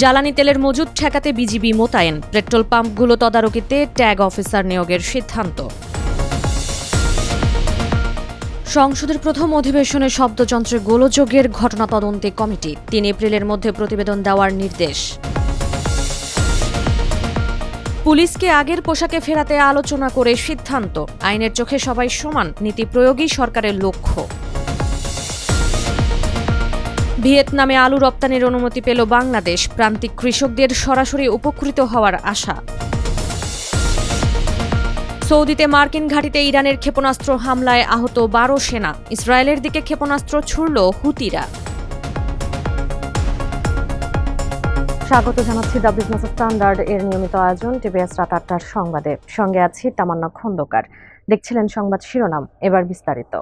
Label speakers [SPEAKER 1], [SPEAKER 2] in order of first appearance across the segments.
[SPEAKER 1] জ্বালানি তেলের মজুদ ঠেকাতে বিজিবি মোতায়েন, পেট্রোল পাম্পগুলো তদারকিতে ট্যাগ অফিসার নিয়োগের সিদ্ধান্ত। সংসদের প্রথম অধিবেশনে শব্দযন্ত্রে গোলযোগের ঘটনা তদন্তে কমিটি, ৩ এপ্রিলের মধ্যে প্রতিবেদন দেওয়ার নির্দেশ। পুলিশকে আগের পোশাকে ফেরাতে আলোচনা করে সিদ্ধান্ত, আইনের চোখে সবাই সমান, নীতি প্রয়োগই সরকারের লক্ষ্য। ভিয়েতনামে আলু রপ্তানির অনুমতি পেল বাংলাদেশ, প্রান্তিক কৃষকদের সরাসরি উপকৃত হওয়ার আশা। সৌদিতে মার্কিন ঘাঁটিতে ইরানের ক্ষেপণাস্ত্র হামলায় আহত 12 সেনা, ইসরায়েলের দিকে ক্ষেপণাস্ত্র ছুড়ল হুতিরা। স্বাগত জানাচ্ছি দ্য বিজনেস স্ট্যান্ডার্ড এর নিয়মিত আয়োজন টিভিএস রাত ৮টার সংবাদে। সঙ্গে আছি তামান্না খন্দকার। দেখছিলেন সংবাদ শিরোনাম, এবার বিস্তারিত।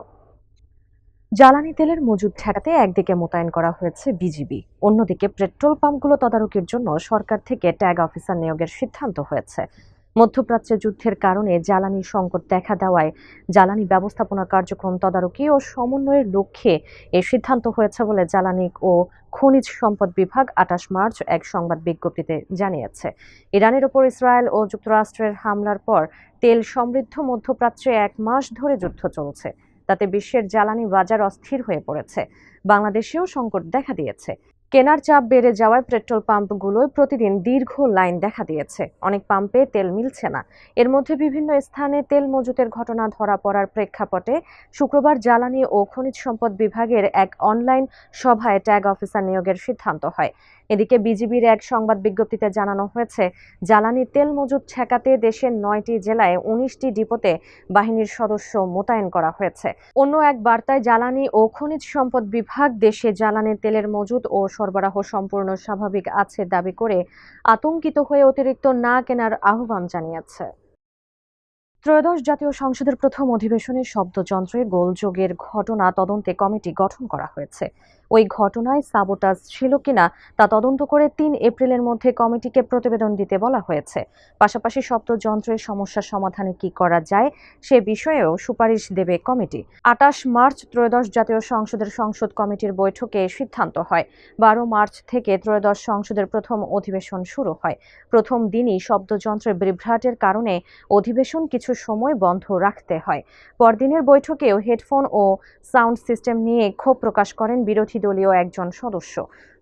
[SPEAKER 1] জ্বালানি তেলের মজুদ ঠেকাতে একদিকে মোতায়েন করা হয়েছে বিজিবি, অন্যদিকে পেট্রোল পাম্পগুলো তদারকির জন্য সরকার থেকে ট্যাগ অফিসার নিয়োগের সিদ্ধান্ত হয়েছে। মধ্যপ্রাচ্যে যুদ্ধের কারণে জ্বালানি সংকট দেখা দেওয়ায় জ্বালানি ব্যবস্থাপনা কার্যক্রম তদারকি ও সমন্বয়ের লক্ষ্যে এ সিদ্ধান্ত হয়েছে বলে জ্বালানি ও খনিজ সম্পদ বিভাগ ২৮ মার্চ এক সংবাদ বিজ্ঞপ্তিতে জানিয়েছে। ইরানের ওপর ইসরায়েল ও যুক্তরাষ্ট্রের হামলার পর তেল সমৃদ্ধ মধ্যপ্রাচ্যে ১ মাস ধরে যুদ্ধ চলছে। তাতে বিশ্বের জ্বালানি বাজার অস্থির হয়ে পড়েছে। বাংলাদেশেও সংকট দেখা দিয়েছে। কেনার চাপ বেড়ে যাওয়ায় পেট্রোল পাম্পগুলোয় প্রতিদিন দীর্ঘ লাইন দেখা দিয়েছে। অনেক পাম্পে তেল মিলছে না। এর মধ্যে বিভিন্ন স্থানে তেল মজুতের ঘটনা ধরা পড়ার প্রেক্ষাপটে শুক্রবার জ্বালানি ও খনিজ সম্পদ বিভাগের এক অনলাইন সভায় ট্যাগ অফিসার নিয়োগের সিদ্ধান্ত হয়। এদিকে বিজিবির এক সংবাদ বিজ্ঞপ্তিতে জানানো হয়েছে, জ্বালানি তেল মজুদ ঠেকাতে দেশের ৯টি জেলায় ১৯টি ডিপোতে বাহিনীর সদস্য মোতায়েন করা হয়েছে। অন্য এক বার্তায় জ্বালানি ও খনিজ সম্পদ বিভাগ দেশে জ্বালানি তেলের মজুদ ও সরবরাহ সম্পূর্ণ স্বাভাবিক আছে দাবি করে আতঙ্কিত হয়ে অতিরিক্ত না কেনার আহ্বান জানিয়েছে। ত্রয়োদশ জাতীয় সংসদের প্রথম অধিবেশনে শব্দযন্ত্রে গোলযোগের ঘটনা তদন্তে কমিটি গঠন করা হয়েছে। ওই ঘটনায় সাবোটাজ ছিল কিনা তা তদন্ত করে ৩ এপ্রিলের মধ্যে কমিটিকে প্রতিবেদন দিতে বলা হয়েছে। পাশাপাশি শব্দযন্ত্রের সমস্যা সমাধানে কি করা যায় সে বিষয়েও সুপারিশ দেবে কমিটি। ২৮ মার্চ ত্রয়োদশ জাতীয় সংসদের সংসদ কমিটির বৈঠকে সিদ্ধান্ত হয়। ১২ মার্চ থেকে ত্রয়োদশ সংসদের প্রথম অধিবেশন শুরু হয়। প্রথম দিনই শব্দযন্ত্রের বিভ্রাটের কারণে অধিবেশন কিছু সময় বন্ধ রাখতে হয়। পরদিনের বৈঠকেও হেডফোন ও সাউন্ড সিস্টেম নিয়ে ক্ষোভ প্রকাশ করেন বিরোধী দলীয় একজন সদস্য।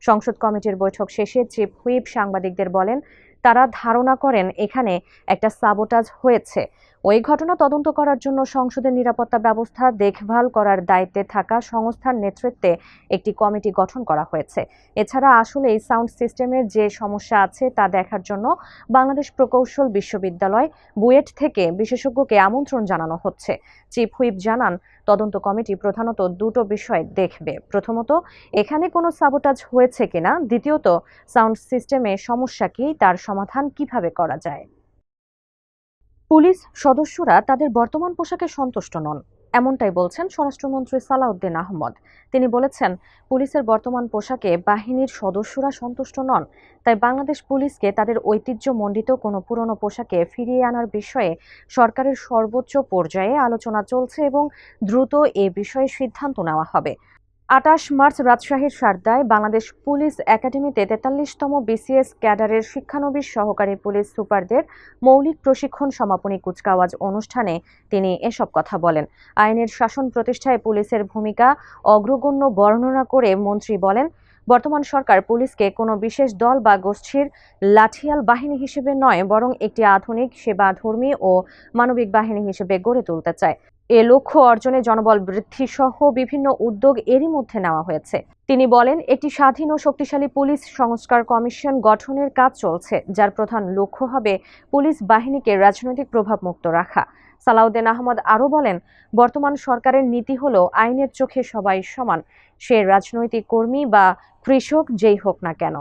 [SPEAKER 1] সংসদ কমিটির বৈঠক শেষে চিফ হুইপ সাংবাদিকদের বলেন, তারা ধারণা করেন এখানে একটা সাবোটাজ হয়েছে। ওই ঘটনা তদন্ত করার জন্য সংসদের নিরাপত্তা ব্যবস্থা দেখভাল করার দায়িত্বে থাকা সংস্থার নেতৃত্বে একটি কমিটি গঠন করা হয়েছে। এছাড়া আসলেই সাউন্ড সিস্টেমের যে সমস্যা আছে তা দেখার জন্য বাংলাদেশ প্রকৌশল বিশ্ববিদ্যালয় বুয়েট থেকে বিশেষজ্ঞকে আমন্ত্রণ জানানো হচ্ছে। চিফ হুইপ জানান, তদন্ত কমিটি প্রধানত দুটো বিষয় দেখবে। প্রথমত, এখানে কোনো সাবোটাজ হয়েছে কিনা, দ্বিতীয়ত সাউন্ড সিস্টেমে সমস্যা কি, তার সমাধান কিভাবে করা যায়। পুলিশ সদস্যরা তাদের বর্তমান পোশাকে সন্তুষ্ট নন, এমনটাই বলছেন স্বরাষ্ট্রমন্ত্রী সালাউদ্দিন আহমদ। তিনি বলেছেন, পুলিশের বর্তমান পোশাকে বাহিনীর সদস্যরা সন্তুষ্ট নন, তাই বাংলাদেশ পুলিশকে তাদের ঐতিহ্যমণ্ডিত কোনো পুরনো পোশাকে ফিরিয়ে আনার বিষয়ে সরকারের সর্বোচ্চ পর্যায়ে আলোচনা চলছে এবং দ্রুত এ বিষয়ে সিদ্ধান্ত নেওয়া হবে। ২৮ মার্চ রাজশাহীর সারদায় বাংলাদেশ পুলিশ একাডেমিতে ৪৩তম বিসিএস ক্যাডারের শিক্ষানবিশ সহকারী পুলিশ সুপারদের মৌলিক প্রশিক্ষণ সমাপনী কুচকাওয়াজ অনুষ্ঠানে তিনি এসব কথা বলেন। আইনের শাসন প্রতিষ্ঠায় পুলিশের ভূমিকা অগ্রগণ্য বর্ণনা করে মন্ত্রী বলেন, বর্তমান সরকার পুলিশকে কোনো বিশেষ দল বা গোষ্ঠীর লাঠিয়াল বাহিনী হিসেবে নয়, বরং একটি আধুনিক সেবাধর্মী ও মানবিক বাহিনী হিসেবে গড়ে তুলতে চায়। এ লক্ষ্য অর্জনে জনবল বৃদ্ধি সহ বিভিন্ন উদ্যোগ এরই মধ্যে নেওয়া হয়েছে। তিনি বলেন, একটি স্বাধীন ও শক্তিশালী পুলিশ সংস্কার কমিশন গঠনের কাজ চলছে, যার প্রধান লক্ষ্য হবে পুলিশ বাহিনীকে রাজনৈতিক প্রভাবমুক্ত রাখা। সালাউদ্দিন আহমদ আরও বলেন, বর্তমান সরকারের নীতি হলো আইনের চোখে সবাই সমান, সে রাজনৈতিক কর্মী বা কৃষক যেই হোক না কেন।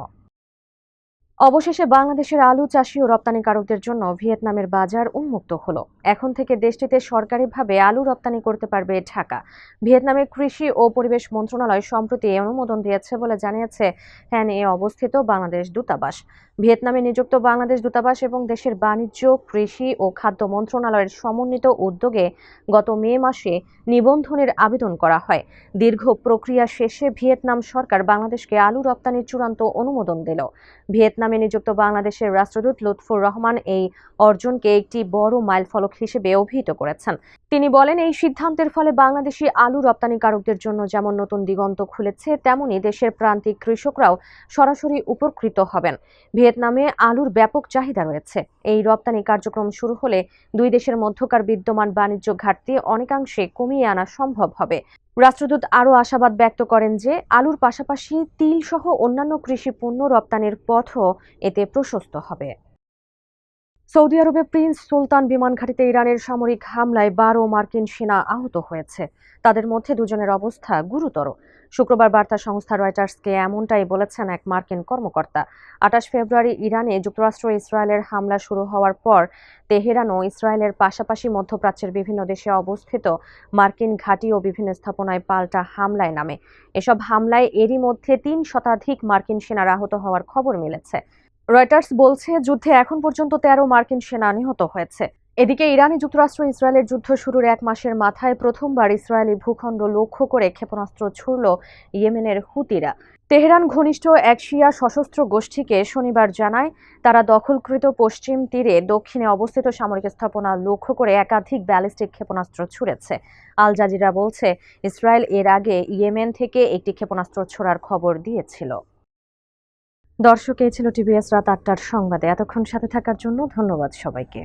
[SPEAKER 1] অবশেষে বাংলাদেশের আলু চাষি ও রপ্তানিকারকদের জন্য ভিয়েতনামের বাজার উন্মুক্ত হলো। এখন থেকে দেশটিতে সরকারিভাবে আলু রপ্তানি করতে পারবে ঢাকা। ভিয়েতনামের কৃষি ও পরিবেশ মন্ত্রণালয় সম্প্রতি এই অনুমোদন দিয়েছে বলে জানিয়েছে হ্যানয়ে অবস্থিত বাংলাদেশ দূতাবাস। ভিয়েতনামে নিযুক্ত বাংলাদেশ দূতাবাস এবং দেশের বাণিজ্য, কৃষি ও খাদ্য মন্ত্রণালয়ের সমন্বিত উদ্যোগে গত মে মাসে নিবন্ধনের আবেদন করা হয়। দীর্ঘ প্রক্রিয়া শেষে ভিয়েতনাম সরকার বাংলাদেশকে আলু রপ্তানির চূড়ান্ত অনুমোদন দিল। ভিয়েতনামে নিযুক্ত বাংলাদেশের রাষ্ট্রদূত লুৎফুর রহমান এই অর্জনকে একটি বড় মাইলফলক হিসেবে অভিহিত করেছেন। তিনি বলেন, এই সিদ্ধান্তের ফলে বাংলাদেশি আলু রপ্তানিকারকদের জন্য যেমন নতুন দিগন্ত খুলেছে, তেমনি দেশের প্রান্তিক কৃষকরাও সরাসরি উপকৃত হবেন। ভিয়েতনামে আলুর ব্যাপক চাহিদা রয়েছে। এই রপ্তানি কার্যক্রম শুরু হলে দুই দেশের মধ্যকার বিদ্যমান বাণিজ্য ঘাটতি অনেকাংশে কমিয়ে আনা সম্ভব হবে। রাষ্ট্রদূত আরও আশাবাদ ব্যক্ত করেন যে আলুর পাশাপাশি তিল সহ অন্যান্য কৃষি পণ্য রপ্তানির পথও এতে প্রশস্ত হবে। সৌদি আরবে প্রিন্স সুলতান বিমান ঘাঁটিতে ইরানের সামরিক হামলায় 12 মার্কিন সেনা আহত হয়েছে। তাদের মধ্যে দুজনের অবস্থা গুরুতর। শুক্রবার বার্তা সংস্থা রয়টার্সকে এমনটাই বলেছেন এক মার্কিন কর্মকর্তা। 28 ফেব্রুয়ারি ইরানে যুক্তরাষ্ট্র ইসরায়েলের হামলা শুরু হওয়ার পর তেহরান ও ইসরায়েলের পাশাপাশি মধ্যপ্রাচ্যের বিভিন্ন দেশে অবস্থিত মার্কিন ঘাঁটি ও বিভিন্ন স্থাপনায় পাল্টা হামলায় নামে। এসব হামলায় এরই মধ্যে 3 শতাধিক মার্কিন সেনার আহত হওয়ার খবর মিলেছে। রয়টার্স বলছে, যুদ্ধে এখন পর্যন্ত 13 মার্কিন সেনা নিহত হয়েছে। এদিকে ইরানে যুক্তরাষ্ট্র ইসরায়েলের যুদ্ধ শুরুর 1 মাসের মাথায় প্রথমবার ইসরায়েলি ভূখণ্ড লক্ষ্য করে ক্ষেপণাস্ত্র ছুড়ল ইয়েমেনের হুতিরা। তেহরান ঘনিষ্ঠ এক শিয়া সশস্ত্র গোষ্ঠীকে শনিবার জানায়, তারা দখলকৃত পশ্চিম তীরে দক্ষিণে অবস্থিত সামরিক স্থাপনা লক্ষ্য করে একাধিক ব্যালিস্টিক ক্ষেপণাস্ত্র ছুড়েছে। আল জাজিরা বলছে, ইসরায়েল এর আগে ইয়েমেন থেকে একটি ক্ষেপণাস্ত্র ছোড়ার খবর দিয়েছিল। দর্শক, এই ছিল টিভিএস রাত 8টার সংবাদে। এতক্ষণ সাথে থাকার জন্য ধন্যবাদ সবাইকে।